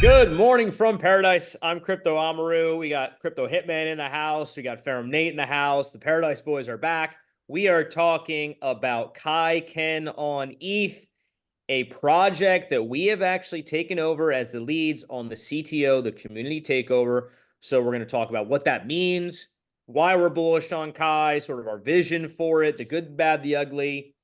Good morning from paradise. I'm Crypto Amaru. We got Crypto Hitman in the house. We got Ferrum Nate in the house. The Paradise Boys are back. We are talking about Kai Ken on ETH, a project that we have actually taken over as the leads on the CTO, the community takeover. So we're going to talk about what that means, why we're bullish on Kai, sort of our vision for it, the good, the bad, the ugly.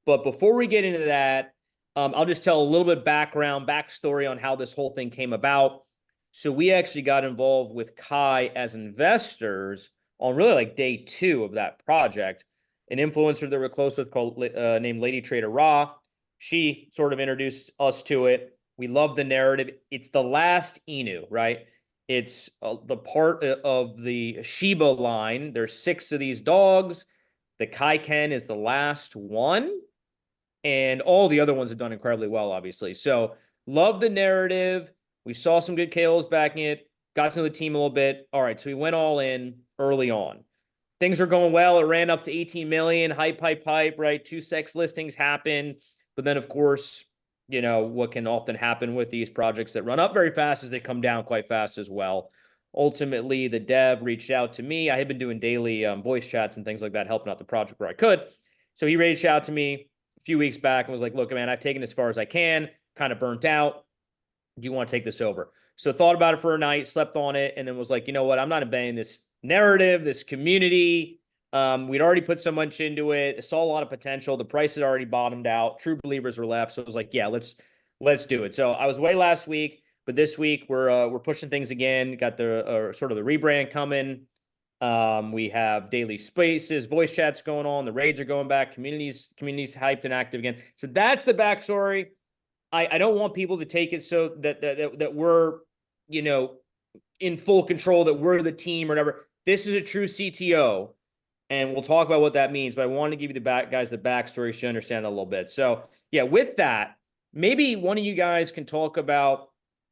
But before we get into that, I'll just tell a little bit backstory on how this whole thing came about. So we actually got involved with Kai as investors on really like day 2 of that project. An influencer that we're close with called named Lady Trader Raw. She sort of introduced us to it. We love the narrative. It's the last Inu, right? It's the part of the Shiba line. There's 6 of these dogs. The Kai Ken is the last one, and all the other ones have done incredibly well, obviously. So love the narrative. We saw some good KOs backing it, got to know the team a little bit. All right, so we went all in early on. Things are going well. It ran up to 18 million, hype, right? 2 sex listings happen. But then, of course, you know, what can often happen with these projects that run up very fast is they come down quite fast as well. Ultimately, the dev reached out to me. I had been doing daily voice chats and things like that, helping out the project where I could. So he reached out to me few weeks back and was like, look, man, I've taken as far as I can, kind of burnt out. Do you want to take this over? So thought about it for a night, slept on it, and then was like, you know what? I'm not abandoning this narrative, this community. We'd already put so much into it. Saw a lot of potential. The price had already bottomed out. True believers were left. So I was like, yeah, let's do it. So I was away last week, but this week we're pushing things again. Got the sort of the rebrand coming. We have daily spaces, voice chats going on. The raids are going back. Communities hyped and active again. So that's the backstory. I don't want people to take it so that we're, you know, in full control, that we're the team or whatever. This is a true CTO, and we'll talk about what that means. But I want to give you the guys the backstory so you understand that a little bit. So yeah, with that, maybe one of you guys can talk about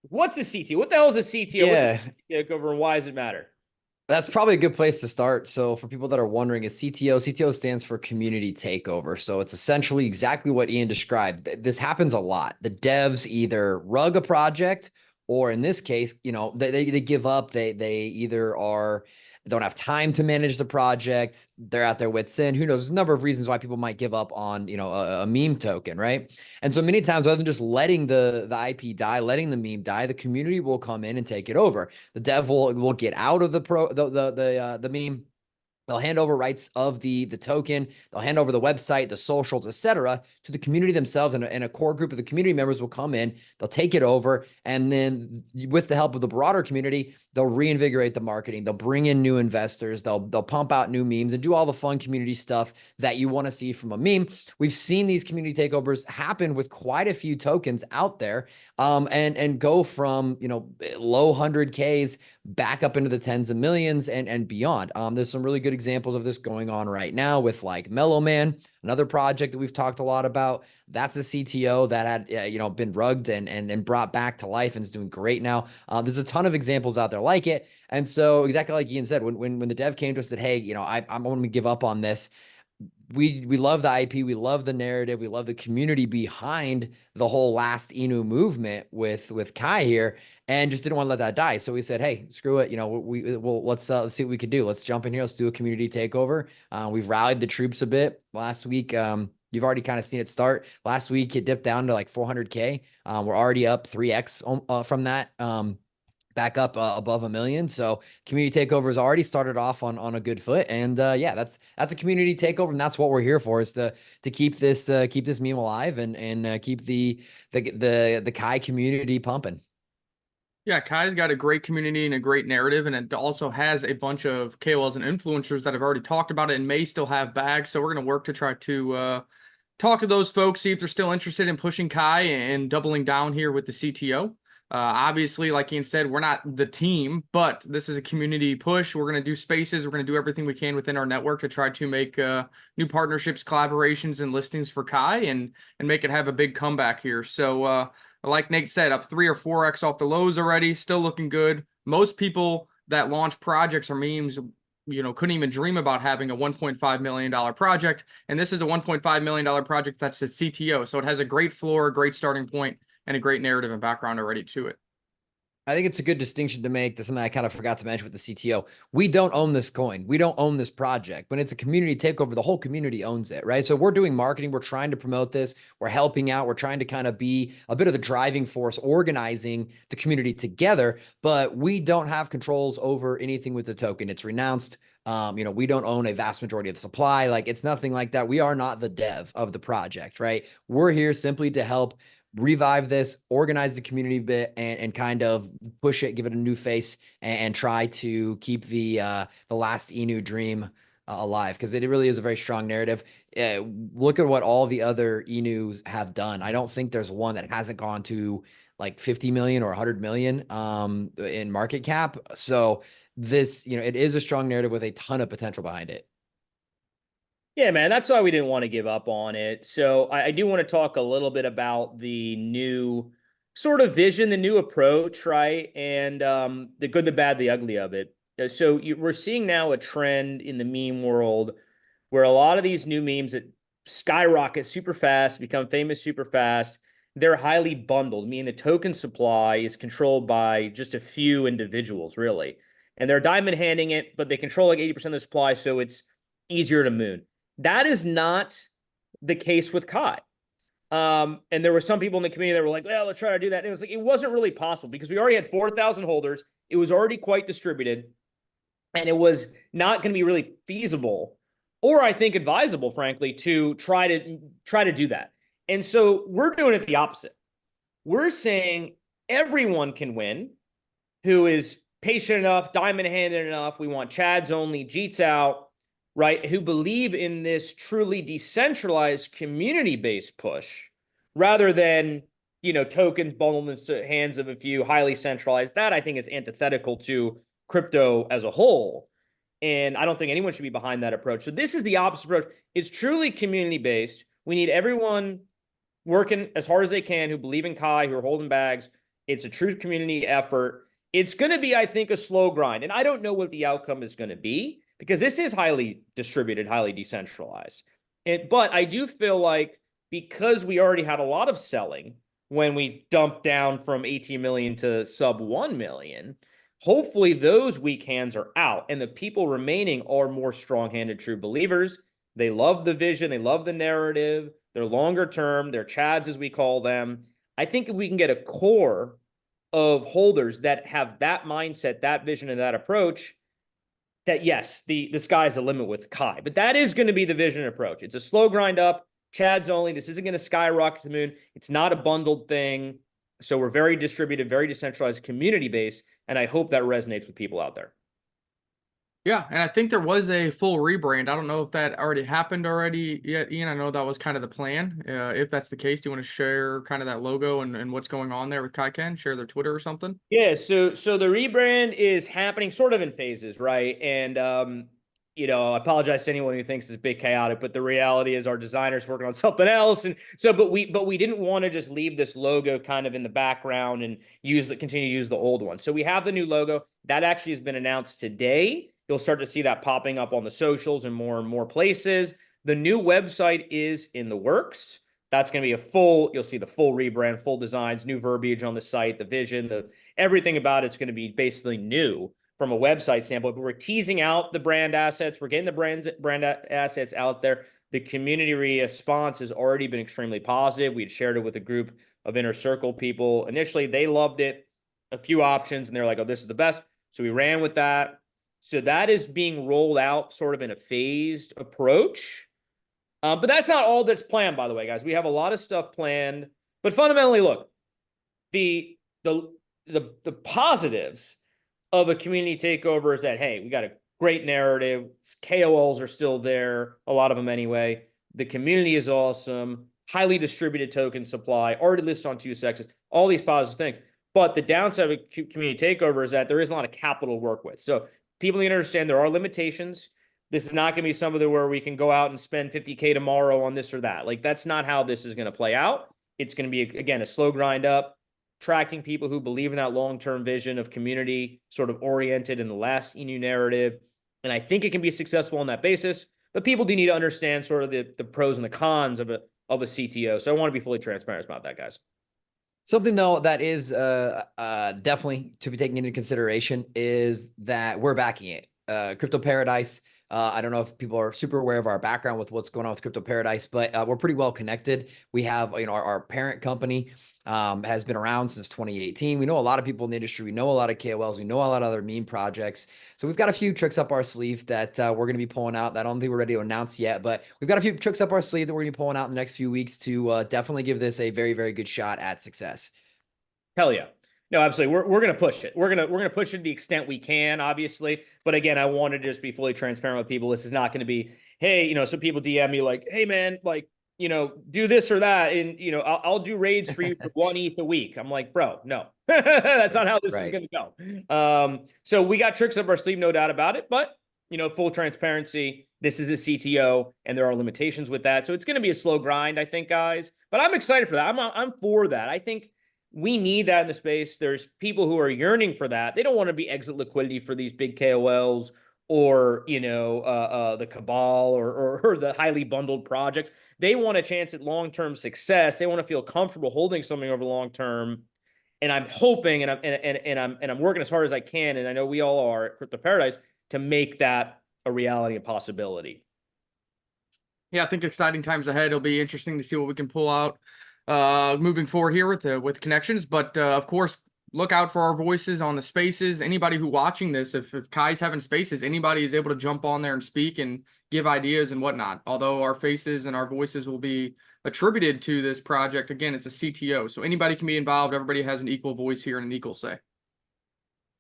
what's a CTO. What the hell is a CTO? What's Yeah, a takeover, and why does it matter? that's probably a good place to start. So for people that are wondering, is CTO stands for community takeover. So it's essentially exactly what Ian described. This happens a lot. The devs either rug a project, or in this case, you know, they give up. They either don't have time to manage the project. They're at their wits' end. Who knows? There's a number of reasons why people might give up on, you know, a meme token, right? And so many times, rather than just letting the IP die, letting the meme die, the community will come in and take it over. The dev will get out of the meme. They'll hand over rights of the token. They'll hand over the website, the socials, etc., to the community themselves, and a core group of the community members will come in. They'll take it over, and then with the help of the broader community, they'll reinvigorate the marketing. They'll bring in new investors. They'll pump out new memes and do all the fun community stuff that you want to see from a meme. We've seen these community takeovers happen with quite a few tokens out there, and go from, you know, low 100Ks back up into the tens of millions and beyond. There's some really good examples of this going on right now with like Mellow Man, another project that we've talked a lot about. That's a CTO that had, you know, been rugged and brought back to life and is doing great now. There's a ton of examples out there like it. And so exactly like Ian said, when the dev came to us and said, hey, you know, I'm going to give up on this, we love the IP, we love the narrative, we love the community behind the whole last Inu movement with Kai here, and just didn't want to let that die. So we said, hey, screw it, you know, let's see what we could do. Let's jump in here. Let's do a community takeover. We've rallied the troops a bit last week. You've already kind of seen it start. Last week it dipped down to like 400K. We're already up 3x from that. Back up above 1 million. So community takeover has already started off on a good foot. And yeah, that's a community takeover, and that's what we're here for, is to keep this meme alive and keep the Kai community pumping. Yeah, Kai's got a great community and a great narrative, and it also has a bunch of KOLs and influencers that have already talked about it and may still have bags. So we're going to work to try to talk to those folks, see if they're still interested in pushing Kai and doubling down here with the CTO. Obviously, like Ian said, we're not the team, but this is a community push. We're going to do spaces. We're going to do everything we can within our network to try to make new partnerships, collaborations, and listings for Kai and make it have a big comeback here. So like Nate said, up 3 or 4x off the lows already, still looking good. Most people that launch projects or memes, you know, couldn't even dream about having a $1.5 million project. And this is a $1.5 million project that's a CTO. So it has a great floor, a great starting point, and a great narrative and background already to it. I think it's a good distinction to make. That's something I kind of forgot to mention with the CTO. We don't own this coin. We don't own this project. When it's a community takeover, the whole community owns it, right? So we're doing marketing. We're trying to promote this. We're helping out. We're trying to kind of be a bit of the driving force, organizing the community together, but we don't have controls over anything with the token. It's renounced. We don't own a vast majority of the supply. Like, it's nothing like that. We are not the dev of the project, right? We're here simply to help revive this, organize the community a bit, and kind of push it, give it a new face, and try to keep the last Inu dream alive, because it really is a very strong narrative. Look at what all the other Inus have done. I don't think there's one that hasn't gone to like 50 million or 100 million in market cap. So this, it is a strong narrative with a ton of potential behind it. Yeah, man, that's why we didn't want to give up on it. So I do want to talk a little bit about the new sort of vision, the new approach, right? And the good, the bad, the ugly of it. So we're seeing now a trend in the meme world where a lot of these new memes that skyrocket super fast, become famous super fast, they're highly bundled, meaning the token supply is controlled by just a few individuals, really. And they're diamond handing it, but they control like 80% of the supply, so it's easier to moon. That is not the case with Kai. And there were some people in the community that were like, well, let's try to do that. And it was like, it wasn't really possible because we already had 4,000 holders. It was already quite distributed. And it was not going to be really feasible, or I think advisable, frankly, to try to do that. And so we're doing it the opposite. We're saying everyone can win who is patient enough, diamond-handed enough. We want Chads only, Jeets out, right, who believe in this truly decentralized community-based push rather than, tokens bundled in the hands of a few, highly centralized. That, I think, is antithetical to crypto as a whole. And I don't think anyone should be behind that approach. So this is the opposite approach. It's truly community-based. We need everyone working as hard as they can who believe in Kai, who are holding bags. It's a true community effort. It's going to be, I think, a slow grind. And I don't know what the outcome is going to be, because this is highly distributed, highly decentralized. But I do feel like because we already had a lot of selling when we dumped down from 18 million to sub 1 million, hopefully those weak hands are out and the people remaining are more strong-handed true believers. They love the vision. They love the narrative. They're longer term. They're Chads, as we call them. I think if we can get a core of holders that have that mindset, that vision, and that approach, that yes, the sky's the limit with Kai. But that is going to be the vision and approach. It's a slow grind up, Chads only. This isn't going to skyrocket to the moon. It's not a bundled thing. So we're very distributed, very decentralized, community based, and I hope that resonates with people out there. Yeah, and I think there was a full rebrand. I don't know if that already happened already yet, Ian. I know that was kind of the plan. If that's the case, do you want to share kind of that logo and what's going on there with Kaiken? Share their Twitter or something? Yeah, so the rebrand is happening sort of in phases, right? And I apologize to anyone who thinks it's a bit chaotic, but the reality is our designer's working on something else. And so, but we didn't want to just leave this logo kind of in the background and continue to use the old one. So we have the new logo that actually has been announced today. You'll start to see that popping up on the socials and more places. The new website is in the works. That's going to be you'll see the full rebrand, full designs, new verbiage on the site, the vision, everything about it's going to be basically new from a website standpoint. But we're teasing out the brand assets. We're getting the brand assets out there. The community response has already been extremely positive. We had shared it with a group of inner circle people. Initially, they loved it. A few options, and they're like, oh, this is the best. So we ran with that. So that is being rolled out sort of in a phased approach. But that's not all that's planned, by the way, guys. We have a lot of stuff planned. But fundamentally, look, the positives of a community takeover is that, hey, we got a great narrative. KOLs are still there, a lot of them anyway. The community is awesome. Highly distributed token supply, already listed on 2 sexes, all these positive things. But the downside of a community takeover is that there is a lot of capital to work with. So people need to understand there are limitations. This is not going to be something where we can go out and spend 50K tomorrow on this or that. Like, that's not how this is going to play out. It's going to be, again, a slow grind up, attracting people who believe in that long-term vision of community, sort of oriented in the last Inu narrative. And I think it can be successful on that basis. But people do need to understand sort of the pros and the cons of a CTO. So I want to be fully transparent about that, guys. Something though that is definitely to be taken into consideration is that we're backing it. Crypto Paradise. I don't know if people are super aware of our background with what's going on with Crypto Paradise, but we're pretty well connected. We have, our parent company has been around since 2018. We know a lot of people in the industry. We know a lot of KOLs. We know a lot of other meme projects. So we've got a few tricks up our sleeve that we're going to be pulling out. That I don't think we're ready to announce yet, but we've got a few tricks up our sleeve that we're going to be pulling out in the next few weeks to definitely give this a very, very good shot at success. Hell yeah. No, absolutely. We're gonna push it. We're gonna push it to the extent we can, obviously. But again, I wanted to just be fully transparent with people. This is not going to be, hey, some people DM me like, hey man, like, do this or that, and I'll do raids for you for 1 ETH a week. I'm like, bro, no, that's not how this is Right. gonna go. So we got tricks up our sleeve, no doubt about it. But full transparency, this is a CTO, and there are limitations with that. So it's gonna be a slow grind, I think, guys. But I'm excited for that. I'm for that. I think we need that in the space. There's people who are yearning for that. They don't want to be exit liquidity for these big KOLs or the cabal or the highly bundled projects. They want a chance at long-term success. They want to feel comfortable holding something over long term. And I'm hoping, and I'm working as hard as I can, and I know we all are at Crypto Paradise, to make that a reality and possibility. Yeah, I think exciting times ahead. It'll be interesting to see what we can pull out moving forward here with connections. But of course, look out for our voices on the spaces. Anybody who watching this, if Kai's having spaces, anybody is able to jump on there and speak and give ideas and whatnot. Although our faces and our voices will be attributed to this project, again, it's a CTO. So anybody can be involved. Everybody has an equal voice here and an equal say.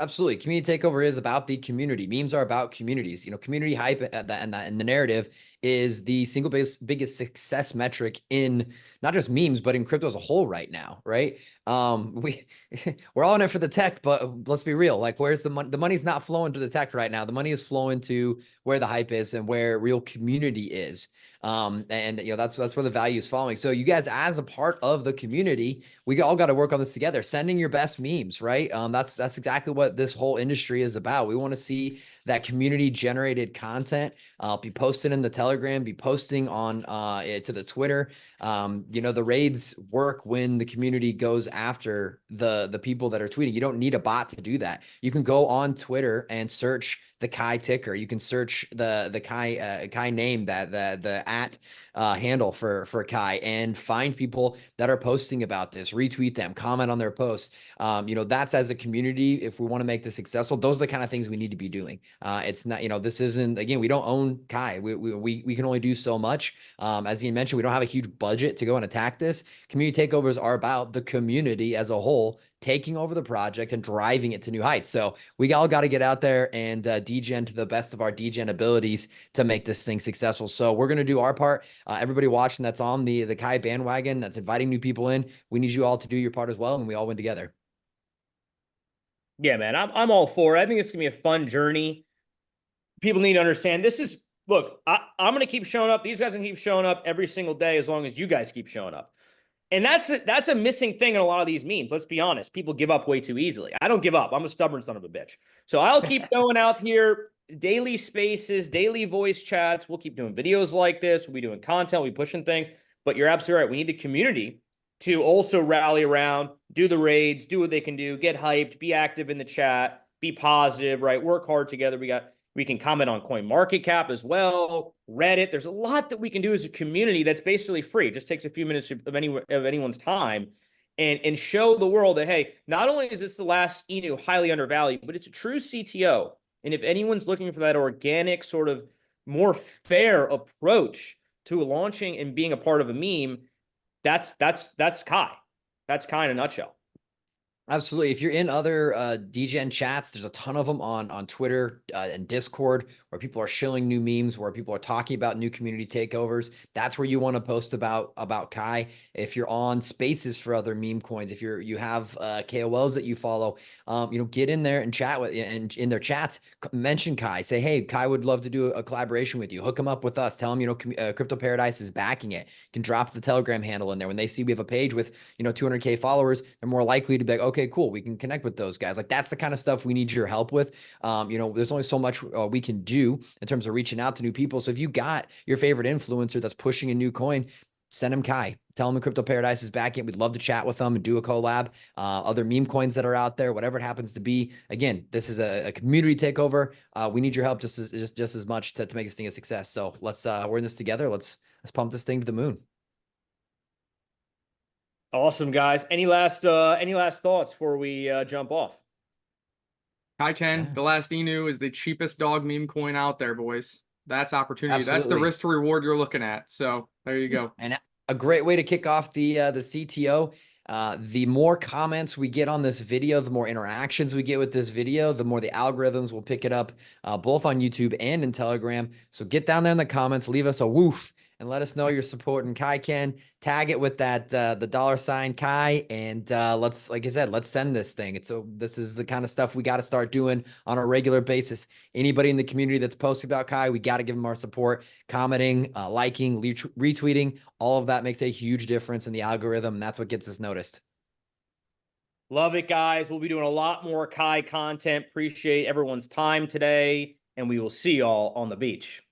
Absolutely. Community takeover is about the community. Memes are about communities. Community hype and the narrative is the single biggest success metric in not just memes, but in crypto as a whole right now, right? We're all in it for the tech, but let's be real. Like, where's the money? The money's not flowing to the tech right now. The money is flowing to where the hype is and where real community is. And that's where the value is following. So you guys, as a part of the community, we all got to work on this together. Sending your best memes, right? That's exactly what this whole industry is about. We want to see that community generated content be posted in the Telegram, be posting on to the Twitter. The raids work when the community goes after the people that are tweeting. You don't need a bot to do that. You can go on Twitter and search the Kai ticker. You can search the Kai name, that the at handle for Kai, and find people that are posting about this, retweet them, comment on their posts. That's, as a community, if we want to make this successful, those are the kind of things we need to be doing. It's not, this isn't, again, we don't own Kai. We can only do so much. As Ian mentioned, we don't have a huge budget to go and attack this. Community takeovers are about the community as a whole taking over the project and driving it to new heights. So we all got to get out there and degen to the best of our degen abilities to make this thing successful. So we're going to do our part. Everybody watching that's on the Kai bandwagon, that's inviting new people in, we need you all to do your part as well, and we all win together. Yeah, man, I'm all for it. I think it's gonna be a fun journey. People need to understand this is, look, I'm gonna keep showing up. These guys can keep showing up every single day as long as you guys keep showing up. And that's a missing thing in a lot of these memes. Let's be honest. People give up way too easily. I don't give up. I'm a stubborn son of a bitch. So I'll keep going out here, daily spaces, daily voice chats. We'll keep doing videos like this. We'll be doing content. We'll be pushing things. But you're absolutely right. We need the community to also rally around, do the raids, do what they can do, get hyped, be active in the chat, be positive, right? Work hard together. We can comment on CoinMarketCap as well, Reddit. There's a lot that we can do as a community that's basically free. It just takes a few minutes of anyone's time, and show the world that, hey, not only is this the last Inu highly undervalued, but it's a true CTO. And if anyone's looking for that organic, sort of more fair approach to launching and being a part of a meme, that's Kai. That's Kai in a nutshell. Absolutely. If you're in other degen chats, there's a ton of them on Twitter and Discord, where people are shilling new memes, where people are talking about new community takeovers. That's where you want to post about Kai. If you're on spaces for other meme coins, if you have KOLs that you follow, get in there and chat with, and in their chats, mention Kai. Say, hey, Kai would love to do a collaboration with you. Hook him up with us. Tell him, Crypto Paradise is backing it. You can drop the Telegram handle in there. When they see we have a page with 200K followers, they're more likely to be like, okay, cool, we can connect with those guys. Like, that's the kind of stuff we need your help with. There's only so much we can do in terms of reaching out to new people. So if you got your favorite influencer that's pushing a new coin, send him Kai. Tell them Crypto Paradise is back in. We'd love to chat with them and do a collab. Other meme coins that are out there, whatever it happens to be. Again, this is a community takeover. We need your help just as much to make this thing a success. So let's we're in this together. Let's pump this thing to the moon. Awesome, guys. Any last thoughts before we jump off? Ken, the last Inu is the cheapest dog meme coin out there, boys. That's opportunity. Absolutely. That's the risk to reward you're looking at. So there you go. And a great way to kick off the CTO. The more comments we get on this video, the more interactions we get with this video, the more the algorithms will pick it up, both on YouTube and in Telegram. So get down there in the comments, leave us a woof, and let us know you're supporting Ken. Tag it with that the $ Kai, and let's, like I said, let's send this thing. This is the kind of stuff we got to start doing on a regular basis. Anybody in the community that's posting about Kai, we got to give them our support, commenting, liking, retweeting. All of that makes a huge difference in the algorithm, and that's what gets us noticed. Love it, guys. We'll be doing a lot more Kai content. Appreciate everyone's time today, and we will see y'all on the beach.